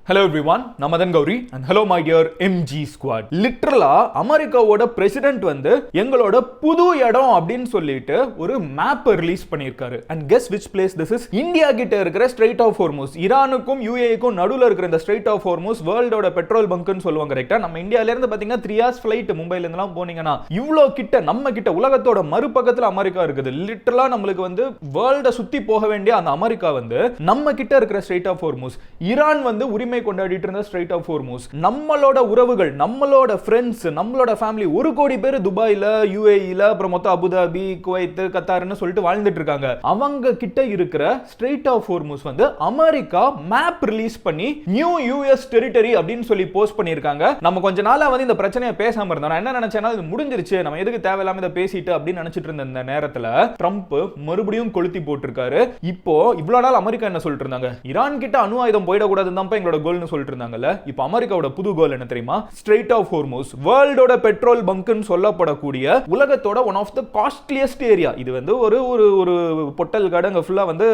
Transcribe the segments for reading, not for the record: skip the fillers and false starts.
Hello everyone, Namadan Gauri and hello my dear MG squad. லிட்டரலா அமெரிக்காவோட president வந்து எங்களோட புது இடம் அப்படின்னு சொல்லிட்டு ஒரு மேப் ரிலீஸ் பண்ணியிருக்காரு. And guess which place this is? India கிட்ட இருக்கிற ஸ்ட்ரெயிட் ஆஃப் ஹோர்முஸ், ஈரானுக்கும் யுஏஇக்கும் நடுவுல இருக்கிற இந்த ஸ்ட்ரெயிட் ஆஃப் ஹோர்முஸ் வேர்ல்டோட பெட்ரோல் பங்க்னு சொல்லுவாங்க. கரெக்டா? நம்ம இந்தியால இருந்து பாத்தீங்கன்னா 3 hours flight மும்பைல இருந்தெல்லாம் போனீங்கன்னா இவ்ளோ கிட்ட நம்ம கிட்ட உலகத்தோட மறுபக்கத்துல அமெரிக்கா இருக்குது. லிட்டரலா நம்மளுக்கு வந்து வேர்ல்ட சுத்தி போக வேண்டிய அந்த அமெரிக்கா வந்து நம்ம கிட்ட இருக்கிற ஸ்ட்ரெயிட் ஆஃப் ஹோர்முஸ், ஈரான் வந்து உரிமை கொண்டாடிட்டு இருந்த ஸ்ட்ரெயிட் ஆஃப் ஹோர்முஸ், நம்மளோட உறவுகள், நம்மளோட ஃப்ரெண்ட்ஸ், நம்மளோட ஃபேமிலி 1 கோடி பேர் துபாயில, யுஏஇல, அப்புறம் மொத்தம் அபுதாபி, குவைத், கத்தார்னு சொல்லிட்டு வாழ்ந்துட்டு இருக்காங்க. அவங்க கிட்ட இருக்கிற ஸ்ட்ரெயிட் ஆஃப் ஹோர்முஸ் வந்து அமெரிக்கா மேப் ரிலீஸ் பண்ணி நியூ யுஎஸ் டெரிட்டரி அப்படின்னு சொல்லி போஸ்ட் பண்ணிருக்காங்க. நம்ம கொஞ்ச நாளா வந்து இந்த பிரச்சனையை பேசாம இருந்தோம். நான் என்ன நினைச்சேன்னா இது முடிஞ்சிருச்சு, நம்ம எதுக்கு தேவையில்லாம இதை பேசிட்டு அப்படின்னு நினைச்சிட்டு இருந்த இந்த நேரத்துல ட்ரம்ப் மறுபடியும் கொளுத்தி போட்டிருக்காரு. இப்போ இவ்வளவு நாள் அமெரிக்கா என்ன சொல்லிட்டு இருந்தாங்க, ஈரான் கிட்ட அணு ஆயுதம் போயிடக்கூடாதுன்னு தான் எங்களோட கோல்னு சொல்லிட்டு இருந்தாங்கல்ல. இப்போ அமெரிக்காவோட புது கோல் என்ன தெரியுமா? ஸ்ட்ரெயிட் ஆஃப் ஹோர்முஸ், வேர்ல்டோட பெட்ரோல் பங்க்னு சொல்லப்படக்கூடிய உலகத்தோட one of the costliest area. இது வந்து ஒரு ஒரு ஒரு பொட்டல் கடங்க ஃபுல்லா வந்து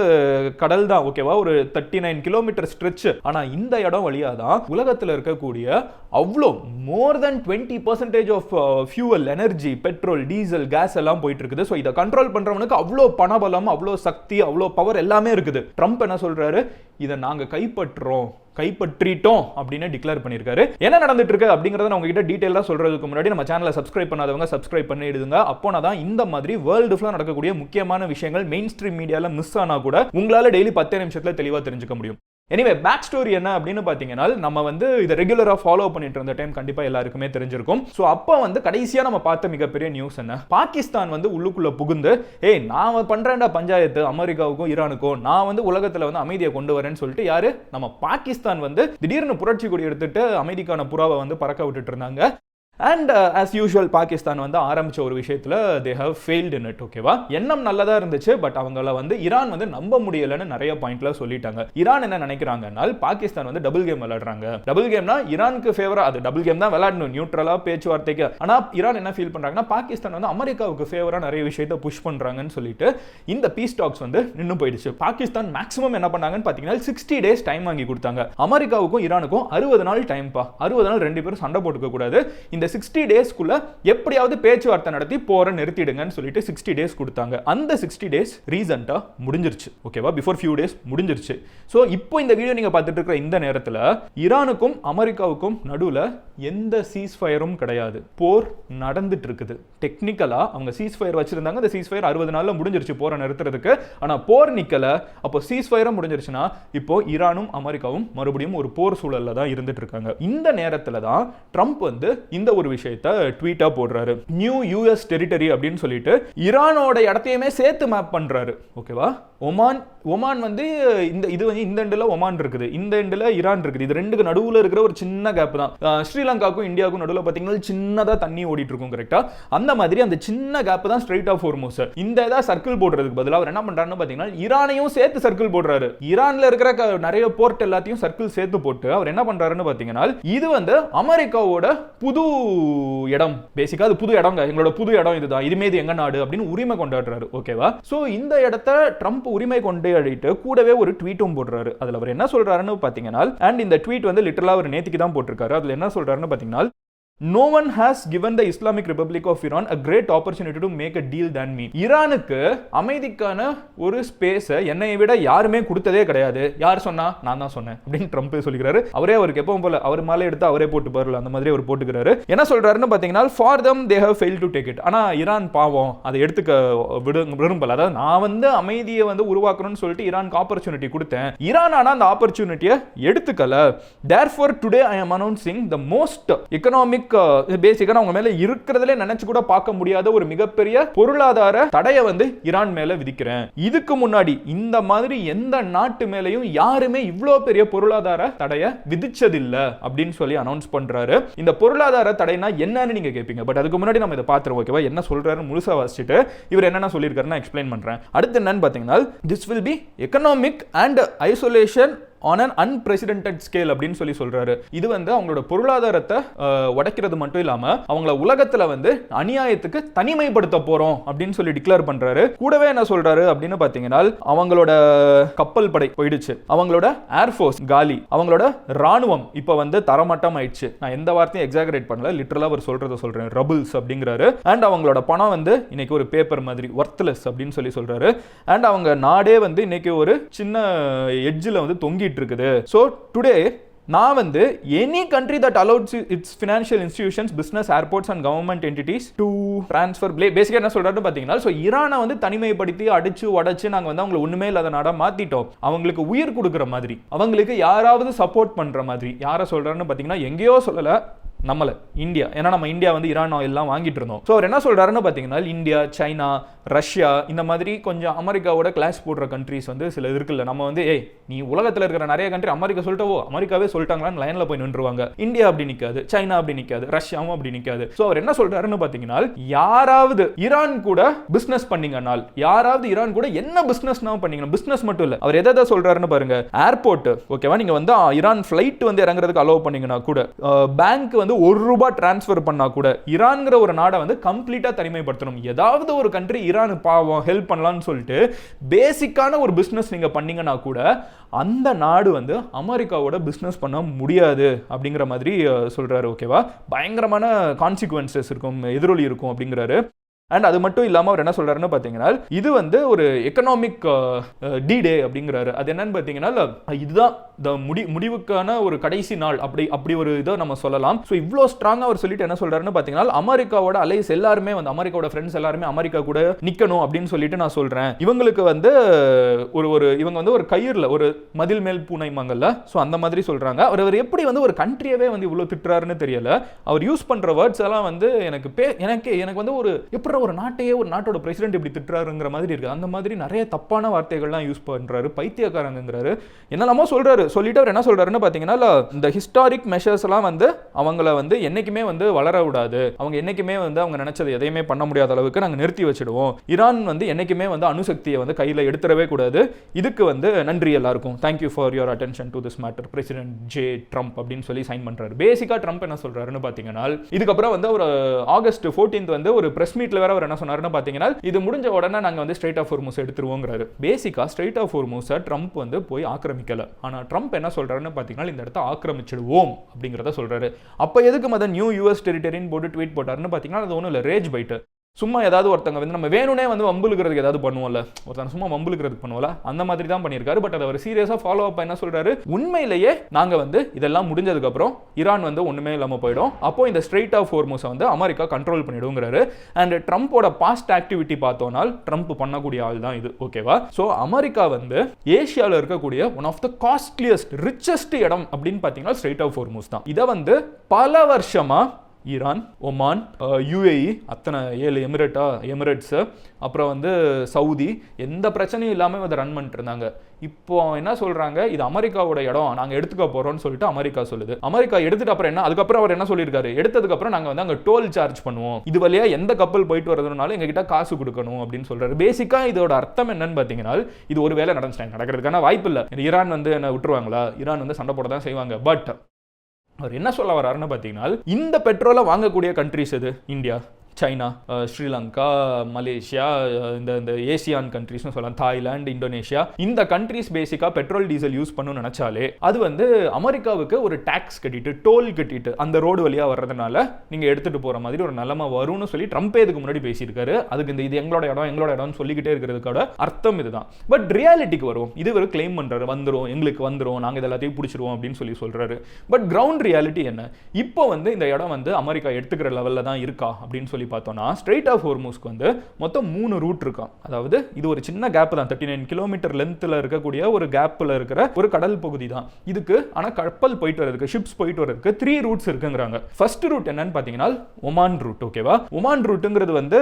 கடல் தான், ஓகேவா? ஒரு 39 கிலோமீட்டர் ஸ்ட்ரெச். ஆனா இந்த இடம் வழியா தான் உலகத்துல இருக்கக்கூடிய அவ்வளோ more than 20% of fuel, energy, petrol, diesel, gas எல்லாம் போயிட்டு இருக்குது. ஸோ இதை கண்ட்ரோல் பண்றவனுக்கு அவ்வளோ பணபலம், அவ்வளோ சக்தி, அவ்வளோ பவர் எல்லாமே இருக்குது. ட்ரம்ப் என்ன சொல்றாரு, இதை நாங்க கைப்பற்றிட்டோம் அப்படின்னு டிக்ளேர் பண்ணிருக்காரு. என்ன நடந்துட்டு இருக்கு அப்படிங்கறத நான் உங்ககிட்ட டீடைலா சொல்றதுக்கு முன்னாடி நம்ம சேனலை சப்ஸ்கிரைப் பண்ணாதவங்க சப்ஸ்கிரைப் பண்ணிடுங்க. அப்போதான் இந்த மாதிரி வேர்ல்டு ஃபுல்லா நடக்கக்கூடிய முக்கியமான விஷயங்கள் மெயின் ஸ்ட்ரீம் மீடியால மிஸ் ஆனா கூட உங்களால டெய்லி 10 நிமிஷத்துல தெளிவா தெரிஞ்சுக்க முடியும். எனிவே, பேக் ஸ்டோரி என்ன அப்படின்னு பாத்தீங்கன்னா, நம்ம வந்து இதை ரெகுலரா ஃபாலோ பண்ணிட்டு இருந்த டைம் கண்டிப்பா எல்லாருக்குமே தெரிஞ்சிருக்கும். சோ அப்ப வந்து கடைசியா நம்ம பார்த்த மிகப்பெரிய நியூஸ் என்ன, பாகிஸ்தான் வந்து உள்ளுக்குள்ள புகுந்து நான் பண்றேன்டா பஞ்சாயத்து அமெரிக்காவுக்கும் ஈரானுக்கும், நான் வந்து உலகத்துல வந்து அமைதியை கொண்டு வரேன்னு சொல்லிட்டு யாரு, நம்ம பாகிஸ்தான் வந்து திடீர்னு புரட்சி கொடி எடுத்துட்டு அமைதிக்கான புறாவை வந்து பறக்க விட்டுட்டு இருந்தாங்க. அண்ட் ஆஸ் யூஷுவல் பாகிஸ்தான் வந்து ஆரம்பிச்ச ஒரு விஷயத்துல they have failed in it. ஓகேவா? எண்ணம் நல்லதா இருந்துச்சு, பட் அவங்கள வந்து ஈரான் வந்து நம்ப முடியலன்னு நிறைய பாயிண்ட்ல சொல்லிட்டாங்க. ஈரான் என்ன நினைக்கிறாங்கன்னா, பாகிஸ்தான் வந்து டபுள் கேம் விளையாடுறாங்க. டபுள் கேம்னா ஈரானுக்கு ஃபேவரா, அது டபுள் கேம் தான் விளையாடணும், நியூட்ரலா பேச்சுவார்த்தைக்கு. ஆனா ஈரான் என்ன ஃபீல் பண்றாங்கன்னா, பாகிஸ்தான் வந்து அமெரிக்காவுக்கு ஃபேவரா நிறைய விஷயத்தை புஷ் பண்றாங்கன்னு சொல்லிட்டு இந்த பீஸ் டாக்ஸ் வந்து நின்னு போயிடுச்சு. பாகிஸ்தான் மேக்ஸிமம் என்ன பண்ணாங்கன்னு பாத்தீங்கன்னா 60 days டைம் வாங்கி கொடுத்தாங்க. அமெரிக்காவுக்கும் ஈரானுக்கும் 60 நாள் டைம் பா. 60 நாள் ரெண்டு பேரும் சண்டை போட்டுக்க கூடாது, இந்த 60 டேஸ்க்குள்ள எப்படியாவது பேச்சுவார்த்தை நடத்தி போற நிறுத்திடுங்கன்னு சொல்லிட்டு 60 days கொடுத்தாங்க. அந்த 60 days ரீசன்ட்டா முடிஞ்சிருச்சு. ஓகேவா? பிஃபோர் ஃபியூ டேஸ் முடிஞ்சிருச்சு. சோ இப்போ இந்த வீடியோ நீங்க பார்த்துட்டு இருக்கிற இந்த நேரத்துல ஈரானுக்கும் அமெரிக்காவுக்கும் நடுவுல எந்த சீஸ் ஃபயரும் கிடையாது. போர் நடந்துட்டு இருக்குது. டெக்னிக்கலா அவங்க சீஸ் ஃபயர் வச்சிருந்தாங்க. அந்த சீஸ் ஃபயர் 60 நாள்ல முடிஞ்சிருச்சு போற நிறுத்துறதுக்கு. ஆனா போர் நிக்கல. அப்போ சீஸ் ஃபயரும் முடிஞ்சிருச்சுன்னா இப்போ ஈரானும் அமெரிக்காவும் மறுபடியும் ஒரு போர் சூழல்ல தான் இருந்துட்டு இருக்காங்க. இந்த நேரத்துல தான் ட்ரம்ப் வந்து இந்த ஒரு விஷயத்தை ட்வீட்டா போடுறாரு. நியூ யுஎஸ் டெரிட்டரி அப்படின்னு சொல்லிட்டு ஈரானோட இடத்தையுமே சேர்த்து மேப் பண்றாரு. ஓகேவா? ஒமான் வந்து இது வந்து இந்த எண்ட்ல ஒமான் இருக்குது, இந்த எண்ட்ல ஈரான் இருக்குது. இது ரெண்டுக்கு நடுவுல இருக்கிற ஒரு சின்ன கேப் தான். ஸ்ரீலங்காவுக்கும் இந்தியாவுக்கும் நடுவுல பாத்தீங்கன்னா சின்னதா தண்ணி ஓடிட்டு இருக்கும். கரெக்டா? அந்த மாதிரி அந்த சின்ன கேப் தான் ஸ்ட்ரெயிட் ஆஃப் ஹோர்முஸ். இந்த ஏதாவது சர்க்கிள் போடுறதுக்கு பதிலா அவர் என்ன பண்றாருன்னு பாத்தீங்கன்னா ஈரானையும் சேர்த்து சர்க்கிள் போடுறாரு. ஈரான்ல இருக்கிற நிறைய போர்ட் எல்லாத்தையும் சர்க்கிள் சேர்த்து போட்டு அவர் என்ன பண்றாருன்னு பாத்தீங்கன்னா, இது வந்து அமெரிக்காவோட புது இடம். பேசிக்கா அது புது இடம், எங்களோட புது இடம் இதுதான், இதுமே இது எங்க நாடு அப்படின்னு உரிமை கொண்டாடுறாரு. ஓகேவா? சோ இந்த இடத்தை ட்ரம்ப் உரிமை கொண்டாடிட்டு கூடவே ஒரு ட்வீட்டும் போடுறாரு. அதுல அவர் என்ன சொல்றாருன்னு பாத்தீங்கன்னா, அண்ட் இந்த ட்வீட் வந்து லிட்டரலா அவர் நேத்திக்கு தான் போட்டிருக்காரு. அதுல என்ன சொல்றாருன்னு பாத்தீங்கன்னா, No one has given the Islamic Republic of Iran a great opportunity to make a deal than me. ஈரானுக்கு அமைதிக்கான ஒரு ஸ்பேஸ் என்னை விட யாருமே கொடுத்ததே கிடையாது. யார் சொன்னா? நான் தான் சொன்னேன் அப்படின்னு ட்ரம்ப் சொல்லிக்கிறாரு. அவரே அவருக்கு எப்பவும் போல அவர் மேலே எடுத்து அவரே போட்டு பாருல, அந்த மாதிரி அவர் போட்டுக்கிறாரு. என்ன சொல்றாருன்னு பாத்தீங்கன்னா, for them they have failed to take it. ஆனா ஈரான் பாவம் அதை எடுத்துக்க விரும்பல. அதாவது நான் வந்து அமைதியை வந்து உருவாக்கணும்னு சொல்லிட்டு ஈரானுக்கு ஆப்பர்ச்சுனிட்டி கொடுத்தேன். ஈரான் ஆனா அந்த ஆப்பர்ச்சுனிட்டியை எடுத்துக்கல. Therefore today I am announcing the most economic பேசிக்கா அவங்க மேல இருக்கிறதுல நினைச்சு கூட பார்க்க முடியாத ஒரு மிகப்பெரிய பொருளாதார தடையை வந்து ஈரான் மேல விதிக்கிறேன். இதுக்கு முன்னாடி இந்த மாதிரி எந்த நாட்டு மேலையும் யாருமே இவ்வளோ பெரிய பொருளாதார தடையை விதிச்சதில்ல அப்படின்னு சொல்லி அனௌன்ஸ் பண்றாரு. இந்த பொருளாதார தடைனா என்னன்னு நீங்க கேட்பீங்க. பட் அதுக்கு முன்னாடி நம்ம இதை பார்த்துருவோம். ஓகேவா? என்ன சொல்றாரு முழுசா வாசிச்சுட்டு இவர் என்னென்ன சொல்லியிருக்காருன்னு எக்ஸ்பிளைன் பண்றேன். அடுத்து என்னன்னு பாத்தீங்கன்னா, this will be economic and isolation on an unprecedented scale அப்படின்னு சொல்லி சொல்றாரு. இது வந்து அவங்களோட பொருளாதாரத்தை உடைக்கிறது மட்டும் இல்லாம அவங்கள உலகத்துல வந்து அநியாயத்துக்கு தனிமைப்படுத்த போறோம் அப்படின்னு சொல்லி டிக்ளேர் பண்றாரு. கூடவே என்ன சொல்றாரு அப்படின்னு பாத்தீங்கன்னா, அவங்களோட கப்பல் படை போயிடுச்சு, அவங்களோட ஏர்ஃபோர்ஸ் காலி, அவங்களோட ராணுவம் இப்ப வந்து தரமட்டம் ஆயிடுச்சு. நான் எந்த வார்த்தையும் எக்ஸாகரேட் பண்ணல, லிட்டரலா அவர் சொல்றத சொல்றேன், ரபிள்ஸ் அப்படிங்கிறாரு. அண்ட் அவங்களோட பணம் வந்து இன்னைக்கு ஒரு பேப்பர் மாதிரி ஒர்த்லெஸ் அப்படின்னு சொல்லி சொல்றாரு. அண்ட் அவங்க நாடே வந்து இன்னைக்கு ஒரு சின்ன எட்ஜில் வந்து தொங்கிட்டு இருக்குது. ஸோ டுடே நான் வந்து any country that allots its financial institutions, business, airports and government entities to transfer பேசிக்கா என்ன சொல்றாரு பாத்தீங்கன்னா, ஸோ ஈரானை வந்து தனிமைப்படுத்தி அடிச்சு உடைச்சு நாங்கள் வந்து அவங்களை ஒண்ணுமே இல்லாத நாடா மாத்திட்டோம், அவங்களுக்கு உயிர் கொடுக்குற மாதிரி, அவங்களுக்கு யாராவது சப்போர்ட் பண்ற மாதிரி. யாரை சொல்றாருன்னு பாத்தீங்கன்னா, எங்கேயோ சொல்லல, நம்மள இந்தியா. ஏன்னா நம்ம இந்தியா வந்து ஈரான் ஆயில் எல்லாம் வாங்கிட்டு இருந்தோம். ஸோ அவர் என்ன சொல்றாருன்னு பாத்தீங்கன்னா, இந்தியா, சைனா, ரஷ்யா இந்த மாதிரி கொஞ்சம் அமெரிக்காவோட கிளாஸ் போடுற கண்ட்ரிஸ் வந்து சில இருக்குல்ல, நம்ம வந்து ஏய் நீ உலகத்தில் இருக்கிற நிறைய கண்ட்ரி அமெரிக்கா சொல்லிட்டவோ, அமெரிக்காவே சொல்லிட்டாங்களான்னு லைன்ல போய் நின்றுவாங்க. இந்தியா அப்படி நிற்காது, சைனா அப்படி நிற்காது, ரஷ்யாவும் அப்படி நிற்காது. ஸோ அவர் என்ன சொல்றாருன்னு பாத்தீங்கன்னா, யாராவது ஈரான் கூட பிசினஸ் பண்ணீங்கனால், யாராவது ஈரான் கூட என்ன பிசினஸ் பண்ணீங்கன்னா, பிசினஸ் மட்டும் இல்ல, அவர் எதை சொல்றாருன்னு பாருங்க, ஏர்போர்ட் ஓகேவா, நீங்க வந்து ஈரான் ஃபிளைட் வந்து இறங்குறதுக்கு அலோவ் பண்ணீங்கன்னா கூட, பேங்க் வந்து ₹1 டிரான்ஸ்ஃபர் பண்ணா கூட ஈரான்ங்கிற ஒரு நாடை வந்து கம்ப்ளீட்டா தனிமைப்படுத்தணும். ஏதாவது ஒரு கண்ட்ரி ஈரான் பாவம் ஹெல்ப் பண்ணலாம்னு சொல்லிட்டு பேசிக்கான ஒரு பிசினஸ் நீங்க பண்ணீங்கன்னா கூட அந்த நாடு வந்து அமெரிக்காவோட பிசினஸ் பண்ண முடியாது அப்படிங்கிற மாதிரி சொல்றாரு. ஓகேவா, பயங்கரமான கான்சிக்வன்சஸ் இருக்கும், எதிரொலி இருக்கும் அப்படிங்கிறாரு. அண்ட் அது மட்டும் இல்லாமல் அவர் என்ன சொல்றாருன்னு பார்த்தீங்கன்னா, இது வந்து ஒரு எக்கனாமிக் டி-டே அப்படிங்கிறாரு. அது என்னன்னு பார்த்தீங்கன்னா, இதுதான் முடிவுக்கான ஒரு கடைசி நாள், அப்படி ஒரு இதை நம்ம சொல்லலாம். ஸோ இவ்வளோ ஸ்ட்ராங்காக அவர் சொல்லிட்டு என்ன சொல்றாருன்னு பார்த்தீங்கன்னா, அமெரிக்காவோட அலைஸ் எல்லாருமே வந்து அமெரிக்காவோட ஃப்ரெண்ட்ஸ் எல்லாருமே அமெரிக்கா கூட நிற்கணும் அப்படின்னு சொல்லிட்டு நான் சொல்றேன். இவங்களுக்கு வந்து இவங்க வந்து ஒரு கயிறுல ஒரு மதில் மேல் பூனைமாங்கல்ல, ஸோ அந்த மாதிரி சொல்றாங்க. அவர் எப்படி வந்து ஒரு கண்ட்ரியவே வந்து இவ்வளோ திட்டுறாருன்னு தெரியல. அவர் யூஸ் பண்ற வேர்ட்ஸ் எல்லாம் வந்து எனக்கு வந்து ஒரு எப்படி ஒரு நாட்டையே ஒரு நாட்டோட பிரசிடென்ட் இப்படி திட்டுறாருங்கிற மாதிரி இருக்கு. அந்த மாதிரி நிறைய தப்பான வார்த்தைகள்லாம் யூஸ் பண்றாரு, பைத்தியக்காரங்கிறாரு, என்னெல்லாமோ சொல்றாரு. சொல்லிட்டு அவர் என்ன சொல்றாருன்னு பாத்தீங்கன்னா, இந்த ஹிஸ்டாரிக் மெஷர்ஸ் எல்லாம் வந்து அவங்கள வந்து என்னைக்குமே வந்து வளர விடாது, அவங்க என்னைக்குமே வந்து அவங்க நினைச்சது எதையுமே பண்ண முடியாத அளவுக்கு நாங்கள் நிறுத்தி வச்சிடுவோம், ஈரான் வந்து என்னைக்குமே வந்து அணுசக்தியை வந்து கையில் எடுத்துடவே கூடாது, இதுக்கு வந்து நன்றி எல்லாருக்கும், thank you for your attention to this matter, president J Trump அப்படின்னு சொல்லி சைன் பண்றாரு. பேசிக்கா ட்ரம்ப் என்ன சொல்றாருன்னு பாத்தீங்கன்னா, இதுக்கப்புறம் வந்து ஒரு ஆகஸ்ட் 14 வந்து ஒரு பிரஸ் மீட்ல வேற அவர் என்ன சொன்னாருன்னு பாத்தீங்கன்னா, இது முடிஞ்ச உடனே நாங்க வந்து ஸ்ட்ரைட் ஆஃப் ஹோர்முஸ் எடுத்துருவோங்கிறாரு. பேசிக்கா ஸ்ட்ரைட் ஆஃப் ஹோர்முஸை ட்ரம்ப் வந்து போய் ஆக்கிரமிக்கல. ஆனா ட்ரம்ப் என்ன சொல்றாருன்னு பாத்தீங்கன்னா, இந்த இடத்தை ஆக்கிரமிச்சிடுவோம் அப்படிங்கறத சொல்றாரு. அப்ப எதுக்கு மத நியூ யூஎஸ் டெரிட்டரின்னு போட்டு ட்வீட் போட்டாருன்னு பாத்தீங்கன்னா, அது ஒன்றும் இல்லை, ரேஜ் பைட். சும்மா ஏதாவது ஒருத்தங்க வந்து நம்ம வேணும்னே வந்து வம்புலுக்கிறதுக்கு ஏதாவது பண்ணுவோம்ல, ஒருத்தங்க சும்மா வம்புலுக்கிறதுக்கு பண்ணுவோம்ல, அந்த மாதிரி தான் பண்ணியிருக்காரு. பட் அதை அவர் சீரியஸா ஃபாலோ அப் என்ன சொல்றாரு, உண்மையிலேயே நாங்க வந்து இதெல்லாம் முடிஞ்சதுக்கு அப்புறம் ஈரான் வந்து ஒண்ணுமே இல்லாம போயிடும், அப்போ இந்த ஸ்ட்ரெயிட் ஆஃப் ஹோர்முஸை வந்து அமெரிக்கா கண்ட்ரோல் பண்ணிடுங்கிறாரு. அண்ட் ட்ரம்போட பாஸ்ட் ஆக்டிவிட்டி பார்த்தோம்னால் ட்ரம்ப் பண்ணக்கூடிய ஆள் தான் இது. ஓகேவா, ஸோ அமெரிக்கா வந்து ஏசியாவில் இருக்கக்கூடிய one of the costliest richest இடம் அப்படின்னு பார்த்தீங்கன்னா ஸ்ட்ரெயிட் ஆஃப் ஹோர்முஸ் தான். இதை வந்து பல வருஷமா ஈரான், ஒமான், யுஏஇ, அத்தனை 7 எமிரேட்ஸ், அப்புறம் வந்து சவுதி, எந்த பிரச்சனையும் இல்லாமல் அதை ரன் பண்ணிட்டு இருந்தாங்க. இப்போ என்ன சொல்றாங்க, இது அமெரிக்காவோட இடம், நாங்கள் எடுத்துக்க போறோம்னு சொல்லிட்டு அமெரிக்கா சொல்லுது. அமெரிக்கா எடுத்துட்டு அப்புறம் என்ன, அதுக்கப்புறம் அவர் என்ன சொல்லியிருக்காரு, எடுத்ததுக்கு அப்புறம் நாங்கள் வந்து அங்கே டோல் சார்ஜ் பண்ணுவோம், இது வழியா எந்த கப்பல் போயிட்டு வரதுனாலும் எங்ககிட்ட காசு கொடுக்கணும் அப்படின்னு சொல்றாரு. பேசிக்கா இதோட அர்த்தம் என்னன்னு பார்த்தீங்கன்னா, இது ஒரு வேலை நடக்கிறதுக்கான வாய்ப்பு இல்லை. ஈரான் வந்து என்ன விட்டுருவாங்களா, ஈரான் வந்து சண்டை போட தான் செய்வாங்க. பட் அவர் என்ன சொல்ல வர்றாருன்னு பார்த்தீங்கன்னா, இந்த பெட்ரோலை வாங்கக்கூடிய கண்ட்ரிஸ் எது, இந்தியா, சைனா, ஸ்ரீலங்கா, மலேசியா, இந்த ஏசியான் கண்ட்ரிஸ்னு சொல்லலாம், தாய்லாந்து, இந்தோனேஷியா, இந்த கண்ட்ரிஸ் பேசிக்கா பெட்ரோல் டீசல் யூஸ் பண்ணணும்னு நினைச்சாலே அது வந்து அமெரிக்காவுக்கு ஒரு டாக்ஸ் கட்டிட்டு டோல் கட்டிட்டு அந்த ரோடு வழியா வர்றதுனால நீங்க எடுத்துட்டு போற மாதிரி ஒரு நிலைமை வரும்னு சொல்லி ட்ரம்ப்பே இதுக்கு முன்னாடி பேசியிருக்காரு. அதுக்கு இது எங்களோட இடம் சொல்லிக்கிட்டே இருக்கிறதுக்கான அர்த்தம் இதுதான். பட் ரியாலிட்டிக்கு வருவோம், இது ஒரு கிளைம் பண்றாரு, எங்களுக்கு வந்துரும், நாங்க எல்லாத்தையும் பிடிச்சிருவோம் அப்படின்னு சொல்றாரு. பட் கிரவுண்ட் ரியாலிட்டி என்ன, இப்போ வந்து இந்த இடம் வந்து அமெரிக்கா எடுத்துக்கிற லெவல்ல தான் இருக்கா அப்படின்னு சொல்லி பார்த்தோம்னா, ஸ்ட்ரெயிட் ஆஃப் ஹோர்முஸ்க்கு வந்து மொத்தம் 3 ரூட் இருக்காம். அதாவது இது ஒரு சின்ன கேப் தான், 39 கிலோமீட்டர் லென்த்ல இருக்கக்கூடிய ஒரு கேப்ல இருக்கிற ஒரு கடல் பகுதி தான். இதுக்கு ஆனா கப்பல் போயிட்டு வரதுக்கு, ஷிப்ஸ் போயிட்டு வரதுக்கு 3 ரூட்ஸ் இருக்குங்கிறாங்க. ஃபர்ஸ்ட் ரூட் என்னன்னு பாத்தீங்கன்னா ஒமான் ரூட். ஓகேவா, ஒமான் ரூட்ங்கிறது வந்து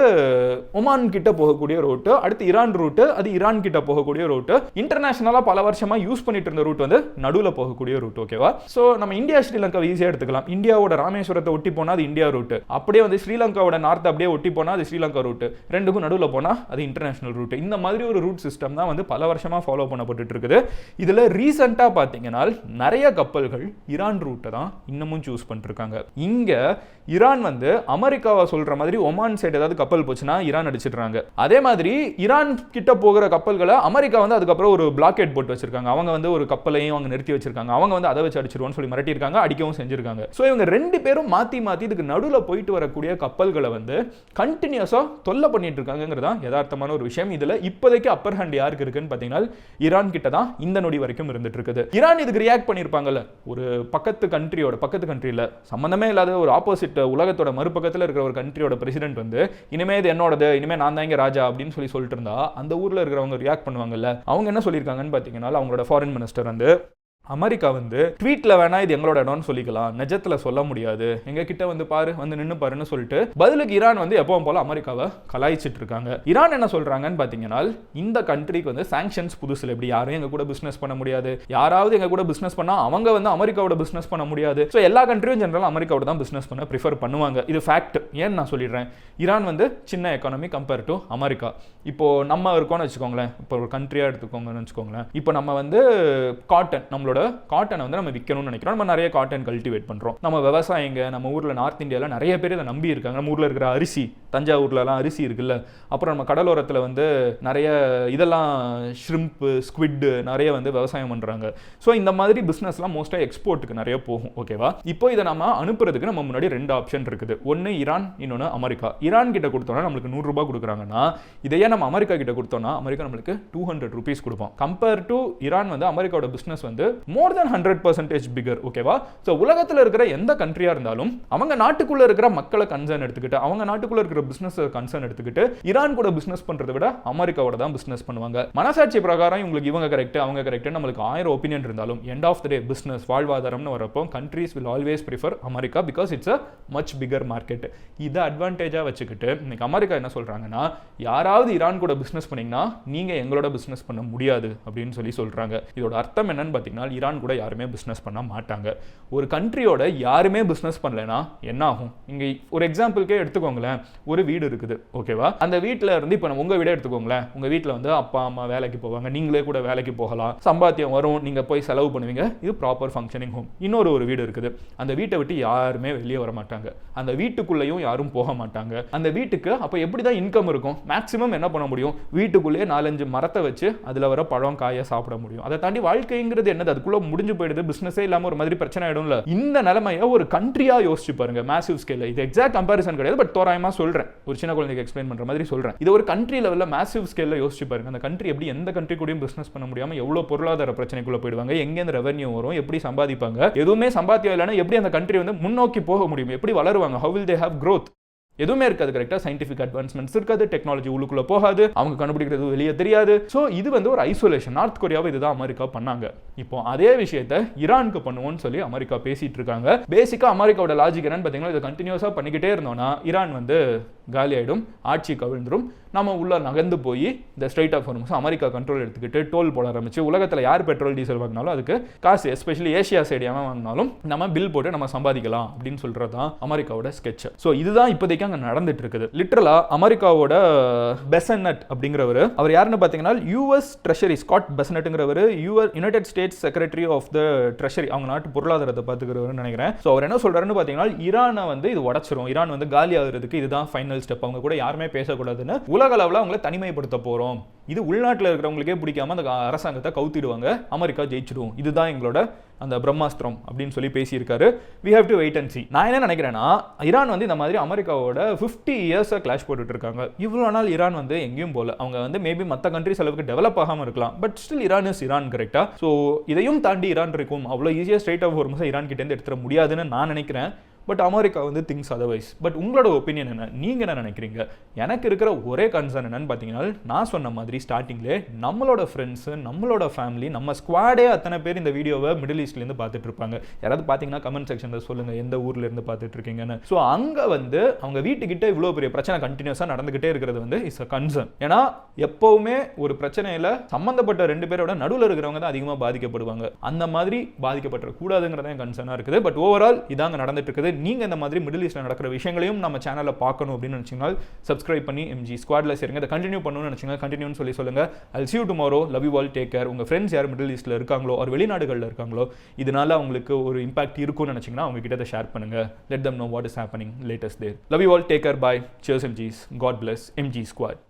ஒமான் கிட்ட போகக்கூடிய ரூட், அடுத்து ஈரான் ரூட், அது ஈரான் கிட்ட போகக்கூடிய ரூட், இன்டர்நேஷனலா பல வருஷமா யூஸ் பண்ணிட்டு இருந்த ரூட் வந்து நடுவுல போகக்கூடிய ரூட். ஓகேவா, சோ நம்ம இந்தியா ஸ்ரீலங்கா ஈஸியா எடுத்துக்கலாம். இந்தியாவோட ராமேஸ்வரத்தை ஒட்டி போனா அது இந்தியா ரூட், அப்படியே வந்து ஸ்ரீலங்காவோட நார்த் அப்படியே ஒட்டி போனா அது ஸ்ரீலங்கா ரூட், ரெண்டுக்கும் நடுவில் போனா அது இன்டர்நேஷனல் ரூட். இந்த மாதிரி ஒரு ரூட் சிஸ்டம் தான் வந்து பல வருஷமா ஃபாலோ பண்ணப்பட்டு இருக்குது. இதுல ரீசெண்டா பாத்தீங்கன்னா நிறைய கப்பல்கள் ஈரான் ரூட்டை தான் இன்னமும் சூஸ் பண்ணிருக்காங்க. இங்க ஈரான் வந்து அமெரிக்காவை சொல்ற மாதிரி ஒமான் சைடு ஏதாவது கப்பல் போச்சுன்னா ஈரான் அடிச்சிடுறாங்க. அதே மாதிரி ஈரான் கிட்ட போகிற கப்பல்களை அமெரிக்கா வந்து அதுக்கப்புறம் ஒரு பிளாக்கெட் போட்டு வச்சிருக்காங்க. அவங்க வந்து ஒரு கப்பலையும் அவங்க நிறுத்தி வச்சிருக்காங்க. அவங்க வந்து அதை வச்சு அடிச்சிருவோம்னு சொல்லி மிரட்டியிருக்காங்க, அடிக்கவும் செஞ்சிருக்காங்க. ஸோ இவங்க ரெண்டு பேரும் மாத்தி இதுக்கு நடுவில் போயிட்டு வரக்கூடிய கப்பல்களை வந்து கண்டினியூஸா தொல்லை பண்ணிட்டு இருக்காங்கிறதா யதார்த்தமான ஒரு விஷயம். இதுல இப்போதைக்கு அப்பர் ஹேண்ட் யாருக்கு இருக்குன்னு பாத்தீங்கன்னா ஈரான் கிட்ட தான் இந்த நொடி வரைக்கும் இருந்துட்டு இருக்குது. ஈரான் இதுக்கு ரியாக்ட் பண்ணிருப்பாங்கல்ல, ஒரு பக்கத்து கண்ட்ரியில சம்பந்தமே இல்லாத ஒரு ஆப்போசிட் உலகத்தோட மறுபக்கத்தில் இருக்கிற ஒரு கண்ட்ரியோட பிரசிடென்ட் வந்து இனிமே இது என்னோடது, இனிமே நான் தான் இங்க ராஜா அப்படின்னு சொல்லிட்டு இருந்தா அந்த ஊர்ல இருக்கிறவங்க ரியாக்ட் பண்ணுவாங்கல்ல. அவங்க என்ன சொல்லியிருக்காங்கன்னு பாத்தீங்கன்னா, அவங்களோட ஃபாரின் மினிஸ்டர் வந்து அமெரிக்கா வந்து ட்வீட்ல வேணா இது எங்களோட இடம்னு சொல்லிக்கலாம், நிஜத்துல சொல்ல முடியாது, எங்க கிட்ட வந்து பாரு, வந்து நின்னு பாருன்னு சொல்லிட்டு பதிலுக்கு ஈரான் வந்து எப்பவும் போல அமெரிக்காவை கலாய்ச்சிட்டு இருக்காங்க. ஈரான் என்ன சொல்றாங்கன்னு பாத்தீங்கன்னா, இந்த கண்ட்ரிக்கு வந்து சாங்ஷன்ஸ் புதுசுல எப்படி யாரும் எங்க கூட பிசினஸ் பண்ண முடியாது, யாராவது எங்க கூட பிசினஸ் பண்ணா அவங்க வந்து அமெரிக்காவோட பிசினஸ் பண்ண முடியாது. ஸோ எல்லா கண்ட்ரியும் ஜெனரல் அமெரிக்காவோட தான் பிசினஸ் பண்ண ப்ரிஃபர் பண்ணுவாங்க. இது ஃபேக்ட். ஏன்னு நான் சொல்லிடுறேன். ஈரான் வந்து சின்ன எக்கானமி கம்பேர் டு அமெரிக்கா. இப்போ நம்ம இருக்கோம்னு வச்சுக்கோங்களேன், இப்போ ஒரு கண்ட்ரியா எடுத்துக்கோங்கன்னு வச்சுக்கோங்களேன். இப்போ நம்ம வந்து காட்டன், நம்மளோட காட்டனை வந்து நம்ம விற்கணும்னு நினைக்கிறோம். நம்ம நிறைய காட்டன் கல்டிவேட் பண்றோம். நம்ம விவசாயிங்க நம்ம ஊர்ல நார்த் இந்தியால நிறைய பேர் இதை நம்பி இருக்காங்க. நம்ம ஊர்ல இருக்கிற அரிசி, தஞ்சாவூர்லலாம் அரிசி இருக்குல்ல, அப்புறம் நம்ம கடலோரத்தில் வந்து நிறைய இதெல்லாம் ஷ்ரிம்ப், ஸ்குவிட் நிறைய வந்து விவசாயம் பண்றாங்க. ஸோ இந்த மாதிரி பிஸ்னஸ்லாம் மோஸ்ட்டாக எக்ஸ்போர்ட்டுக்கு நிறைய போகும். ஓகேவா? இப்போ இதை நம்ம அனுப்புறதுக்கு நம்ம முன்னாடி ரெண்டு ஆப்ஷன் இருக்குது. ஒன்று ஈரான், இன்னொன்று அமெரிக்கா. ஈரான் கிட்ட கொடுத்தோம்னா நம்மளுக்கு 100 ரூபாய் கொடுக்குறாங்கன்னா, இதையே நம்ம அமெரிக்கா கிட்ட கொடுத்தோம்னா அமெரிக்கா நம்மளுக்கு 200 rupees கொடுப்போம். கம்பேர் டு ஈரான் வந்து அமெரிக்காவோட பிஸ்னஸ் வந்து மோர் தென் 100% பிகர். ஓகேவா? ஸோ உலகத்தில் இருக்கிற எந்த கண்ட்ரியா இருந்தாலும் அவங்க நாட்டுக்குள்ள இருக்கிற மக்களை கன்சர்ன் எடுத்துக்கிட்டு, அவங்க நாட்டுக்குள்ள இருக்கிற பிசினஸ் கன்சர்ன் எடுத்துக்கிட்டு ஈரான் கூட பிசினஸ் பண்றதை விட அமெரிக்காவோட தான் பிசினஸ் பண்ணுவாங்க. மனசாட்சி பிரகாரம் இவங்களுக்கு இவங்க கரெக்ட், அவங்க கரெக்ட், நம்மளுக்கு 1000 ஒப்பீனியன் இருந்தாலும் end of the day business வாழ்வாதாரம்னு வரப்போ countries will always prefer America because it's a much bigger market. இதை அட்வான்டேஜா வச்சுக்கிட்டு இன்னைக்கு அமெரிக்கா என்ன சொல்றாங்கன்னா, யாராவது ஈரான் கூட பிசினஸ் பண்ணீங்கன்னா நீங்க எங்களோட பிசினஸ் பண்ண முடியாது அப்படின்னு சொல்றாங்க. இதோட அர்த்தம் என்னன்னு பாத்தீங்கன்னா, ஈரான் கூட யாருமே பிசினஸ் பண்ண மாட்டாங்க. ஒரு கண்ட்ரியோட யாருமே பிசினஸ் பண்ணலனா என்ன ஆகும்? இங்க ஒரு எக்ஸாம்பிளுக்கே எடுத்துக்கோங்களேன். ஒரு வீடு இருக்குது. ஓகேவா? அந்த வீட்டில் இருந்து இப்போ உங்க வீடே எடுத்துக்கோங்களேன். உங்க வீட்டில் வந்து அப்பா அம்மா வேலைக்கு போவாங்க, நீங்களே கூட வேலைக்கு போகலாம், சம்பாத்தியம் வரும், நீங்க போய் செலவு பண்ணுவீங்க. இது ப்ராப்பர் ஃபங்க்ஷனிங் ஹோம். இன்னொரு வீடு இருக்குது. அந்த வீட்டை விட்டு யாருமே வெளியே வர மாட்டாங்க, அந்த வீட்டுக்குள்ளேயும் யாரும் போக மாட்டாங்க. அந்த வீட்டுக்கு அப்போ எப்படி தான் இன்கம் இருக்கும்? மேக்ஸிமம் என்ன பண்ண முடியும்? வீட்டுக்குள்ளேயே 4-5 மரத்தை வச்சு அதில் வர பழம் காயை சாப்பிட முடியும். அதை தாண்டி வாழ்க்கைங்கிறது என்னது? அதுக்குள்ள முடிஞ்சு போயிடுது. பிசினஸே இல்லாம ஒரு மாதிரி பிரச்சனை ஆயிடும்ல. இந்த நிலைமையை ஒரு கண்ட்ரியா யோசிச்சு பாருங்க. Massive scale. இது எக்ஸாக்ட் கம்பேரிசன் கிடையாது, பட் தோராயமா சொல்றேன், ஒரு சின்ன குழந்தைக்கு எக்ஸ்பிளைன் பண்ற மாதிரி சொல்றேன். இது ஒரு கண்ட்ரி லெவல்ல மேசிவ் ஸ்கேல்ல யோசிச்சு பாருங்க. அந்த கண்ட்ரி எப்படி எந்த கண்ட்ரி கூடயும் பிசினஸ் பண்ண முடியாம எவ்வளவு பொருளாதார பிரச்சனைக்குள்ள போயிடுவாங்க, எங்க இந்த ரெவென்யூ வரும், எப்படி சம்பாதிப்பாங்க, எதுவுமே சம்பாத்தியம் இல்லைன்னா எப்படி அந்த கண்ட்ரி வந்து முன்னோக்கி போக முடியும், எப்படி வளருவாங்க, how will they have growth? எதுவுமே இருக்காது. கரெக்டா சயின்டிஃபிக் அட்வான்ஸ்மெண்ட்ஸ் இருக்காது, டெக்னாலஜி உள்ளுக்குள்ள போகாது, அவங்க கண்டுபிடிக்கிறது வெளியே தெரியாது. ஸோ இது வந்து ஒரு ஐசோலேஷன். நார்த் கொரியாவை இதுதான் அமெரிக்கா பண்ணாங்க. இப்போ அதே விஷயத்தை ஈரானுக்கு பண்ணுவோம்னு சொல்லி அமெரிக்கா பேசிட்டு இருக்காங்க. பேசிக்கா அமெரிக்காவோட லாஜிக் என்னன்னு பார்த்தீங்கன்னா, இதை கண்டினியூஸா பண்ணிக்கிட்டே இருந்தோம்னா ஈரான் வந்து காலி ஆயிடும், ஆட்சி கவிழ்ந்துரும், நம்ம உள்ள நகர்ந்து போய் இந்த strait of Hormuz America control எடுத்துக்கிட்டு டோல் போட ஆரம்பிச்சு உலகத்தில் யார் பெட்ரோல் டீசல் வாங்கினாலும் அதுக்கு காசு, எஸ்பெஷலி ஏஷியா சைடு எவன் வாங்கினாலும் நம்ம பில் போட்டு நம்ம சம்பாதிக்கலாம் அப்படின்னு சொல்றது தான் அமெரிக்காவோட ஸ்கெட்ச். ஸோ இதுதான் இப்போதைக்கு அங்கே நடந்துட்டு இருக்குது. லிட்டரலா அமெரிக்காவோட பெசனட் அப்படிங்கிறவர், அவர் யாருன்னு பார்த்தீங்கன்னா யூஎஸ் ட்ரெஷரி, ஸ்காட் பெசனட்ங்கிறவர் United States secretary of the treasury, அவங்க நாட்டு பொருளாதாரத்தை பார்த்துக்கிறவர்னு நினைக்கிறேன். ஸோ அவர் என்ன சொல்றாருன்னு பார்த்தீங்கன்னா, ஈரானை வந்து இது உடச்சிரும், ஈரான் வந்து காலி ஆகுறதுக்கு இதுதான் ஃபைனல் ஸ்டெப், அவங்க கூட யாருமே பேசக்கூடாதுன்னு உலக அளவில் அவங்களை தனிமைப்படுத்த போறோம், இது உள்நாட்டில் இருக்கிறவங்களுக்கே பிடிக்காம அந்த அரசாங்கத்தை கவுத்திடுவாங்க, அமெரிக்கா ஜெயிச்சிடும், இதுதான் எங்களோட அந்த பிரம்மாஸ்திரம் அப்படின்னு சொல்லி பேசியிருக்காரு. we have to wait and see. நான் என்ன நினைக்கிறேன்னா, ஈரான் வந்து இந்த மாதிரி அமெரிக்காவோட 50 இயர்ஸா கிளாஷ் போட்டுட்டு இருக்காங்க. இவ்வளவு நாள் ஈரான் வந்து எங்கேயும் போல, அவங்க வந்து மேபி மற்ற கண்ட்ரிஸ் அளவுக்கு டெவலப் ஆகாம இருக்கலாம், but still Iran is Iran. கரெக்டா? ஸோ இதையும் தாண்டி ஈரான் இருக்கும், அவ்வளோ ஈஸியாக ஸ்ட்ரைட் ஆஃப் ஹார்முஸை ஈரான் கிட்டேருந்து எடுத்துட முடியாதுன்னு நான் நினைக்கிறேன். பட் அமெரிக்கா வந்து திங்ஸ் அதர்வைஸ். பட் உங்களோட ஒப்பீனியன் என்ன? நீங்க என்ன நினைக்கிறீங்க? எனக்கு இருக்கிற ஒரே கன்சர்ன் என்னன்னு பார்த்தீங்கன்னா, நான் சொன்ன மாதிரி ஸ்டார்டிங்லே நம்மளோட ஃப்ரெண்ட்ஸ், நம்மளோட ஃபேமிலி, நம்ம ஸ்குவாடே அத்தனை பேர் இந்த வீடியோவை மிடில் ஈஸ்ட்லேருந்து பார்த்துட்டு இருப்பாங்க. யாராவது பார்த்தீங்கன்னா கமெண்ட் செக்ஷனில் சொல்லுங்க எந்த ஊர்ல இருந்து பார்த்துட்டு இருக்கீங்கன்னு. ஸோ அங்கே வந்து அவங்க வீட்டுக்கிட்ட இவ்வளோ பெரிய பிரச்சனை கண்டினியூஸாக நடந்துகிட்டே இருக்கிறது வந்து இட்ஸ் அ கன்சர்ன். ஏன்னா எப்பவுமே ஒரு பிரச்சனையில சம்பந்தப்பட்ட 2 பேரோட நடுவில் இருக்கிறவங்க தான் அதிகமாக பாதிக்கப்படுவாங்க. அந்த மாதிரி பாதிக்கப்பட்ட கூடாதுங்கிறத கன்சர்னாக இருக்குது. பட் ஓவரால் இதாங்க நடந்துட்டு இருக்குது. நீங்க இந்த மாதிரி மிடில் ஈஸ்ட்ல நடக்கிற விஷயங்களையும் நம்ம சேனல்ல பார்க்கணும் அப்படின்னு நினைச்சீங்கன்னா சப்ஸ்கிரைப் பண்ணி MG ஸ்குவாட்ல சேருங்க. இதை கண்டினியூ பண்ணணும்னு நினைச்சீங்கன்னா கண்டினியூன்னு சொல்லி சொல்லுங்க. I'll see you tomorrow. Love you all. Take care. உங்க ஃப்ரெண்ட்ஸ் யார் மிடில் ஈஸ்ட்ல இருக்காங்களோ ஒரு வெளிநாடுகள்ல இருக்காங்களோ இதனால அவங்களுக்கு ஒரு இம்பாக்ட் இருக்கும்னு நினைச்சீங்கன்னா அவங்க கிட்ட ஷேர் பண்ணுங்க. Let them know what is happening latest there. Love you all. Take care. Bye. Cheers MGs. God bless MG Squad.